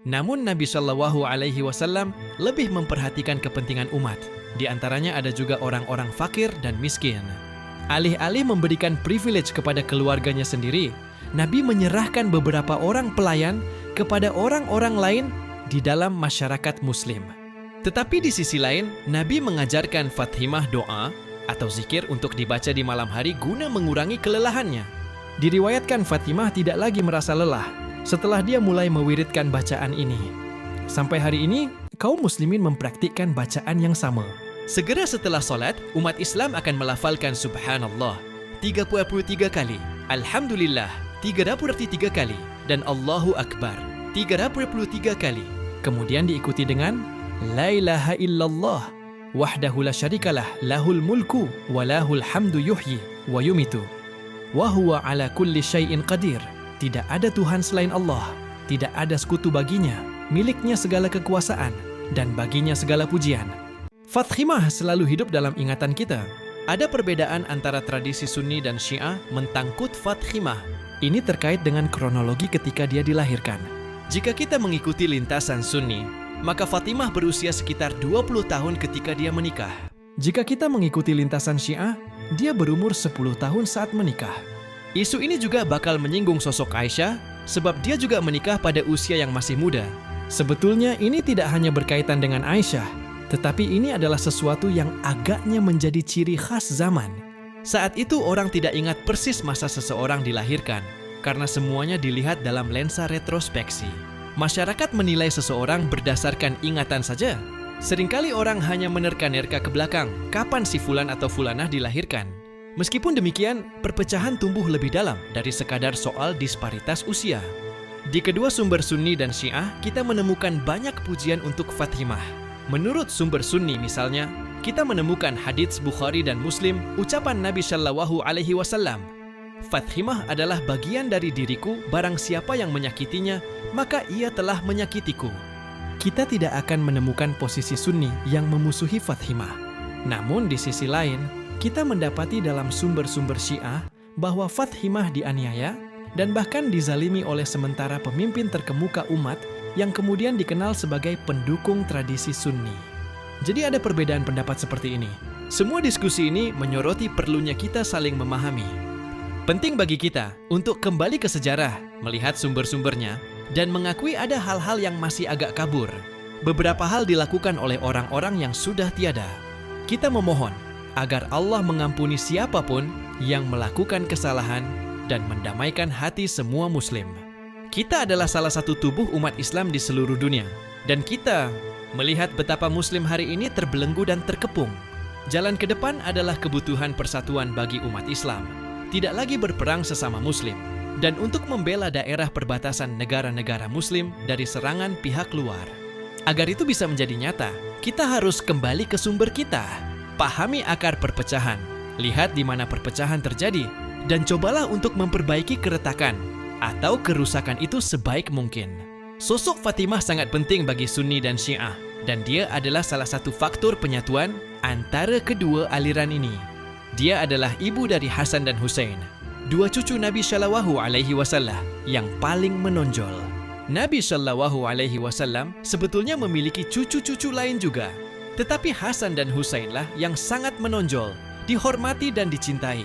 Namun Nabi Shallallahu Alaihi Wasallam lebih memperhatikan kepentingan umat. Di antaranya ada juga orang-orang fakir dan miskin. Alih-alih memberikan privilege kepada keluarganya sendiri, Nabi menyerahkan beberapa orang pelayan kepada orang-orang lain di dalam masyarakat Muslim. Tetapi di sisi lain, Nabi mengajarkan Fathimah doa atau zikir untuk dibaca di malam hari guna mengurangi kelelahannya. Diriwayatkan Fatimah tidak lagi merasa lelah setelah dia mulai mewiridkan bacaan ini. Sampai hari ini, kaum muslimin mempraktikkan bacaan yang sama. Segera setelah solat, umat Islam akan melafalkan Subhanallah 33 kali, Alhamdulillah 33 kali, dan Allahu Akbar 33 kali. Kemudian diikuti dengan La ilaha illallah wahdahu la syarikalah lahul mulku wa lahul hamdu yuhyi wa yumitu wa huwa ala kulli syai'in qadir. Tidak ada Tuhan selain Allah, tidak ada sekutu baginya, miliknya segala kekuasaan, dan baginya segala pujian. Fathimah selalu hidup dalam ingatan kita. Ada perbedaan antara tradisi Sunni dan Syiah mentangkut Fathimah. Ini terkait dengan kronologi ketika dia dilahirkan. Jika kita mengikuti lintasan Sunni, maka Fatimah berusia sekitar 20 tahun ketika dia menikah. Jika kita mengikuti lintasan Syiah, dia berumur 10 tahun saat menikah. Isu ini juga bakal menyinggung sosok Aisyah, sebab dia juga menikah pada usia yang masih muda. Sebetulnya ini tidak hanya berkaitan dengan Aisyah, tetapi ini adalah sesuatu yang agaknya menjadi ciri khas zaman. Saat itu orang tidak ingat persis masa seseorang dilahirkan, karena semuanya dilihat dalam lensa retrospeksi. Masyarakat menilai seseorang berdasarkan ingatan saja. Seringkali orang hanya menerka-nerka ke belakang kapan si fulan atau fulanah dilahirkan. Meskipun demikian, perpecahan tumbuh lebih dalam dari sekadar soal disparitas usia. Di kedua sumber Sunni dan Syiah, kita menemukan banyak pujian untuk Fathimah. Menurut sumber Sunni misalnya, kita menemukan hadits Bukhari dan Muslim ucapan Nabi Shallallahu Alaihi Wasallam, Fathimah adalah bagian dari diriku, barang siapa yang menyakitinya, maka ia telah menyakitiku. Kita tidak akan menemukan posisi Sunni yang memusuhi Fathimah. Namun di sisi lain, kita mendapati dalam sumber-sumber Syiah bahwa Fathimah dianiaya dan bahkan dizalimi oleh sementara pemimpin terkemuka umat yang kemudian dikenal sebagai pendukung tradisi Sunni. Jadi ada perbedaan pendapat seperti ini. Semua diskusi ini menyoroti perlunya kita saling memahami. Penting bagi kita untuk kembali ke sejarah, melihat sumber-sumbernya, dan mengakui ada hal-hal yang masih agak kabur. Beberapa hal dilakukan oleh orang-orang yang sudah tiada. Kita memohon agar Allah mengampuni siapapun yang melakukan kesalahan dan mendamaikan hati semua muslim. Kita adalah salah satu tubuh umat Islam di seluruh dunia, dan kita melihat betapa muslim hari ini terbelenggu dan terkepung. Jalan ke depan adalah kebutuhan persatuan bagi umat Islam, tidak lagi berperang sesama muslim, dan untuk membela daerah perbatasan negara-negara muslim dari serangan pihak luar. Agar itu bisa menjadi nyata, kita harus kembali ke sumber kita. Pahami akar perpecahan, lihat di mana perpecahan terjadi, dan cobalah untuk memperbaiki keretakan atau kerusakan itu sebaik mungkin. Sosok Fatimah sangat penting bagi Sunni dan Syiah, dan dia adalah salah satu faktor penyatuan antara kedua aliran ini. Dia adalah ibu dari Hasan dan Husain, dua cucu Nabi Shallallahu Alaihi Wasallam yang paling menonjol. Nabi Shallallahu Alaihi Wasallam sebetulnya memiliki cucu-cucu lain juga, tetapi Hasan dan Husainlah yang sangat menonjol, dihormati dan dicintai.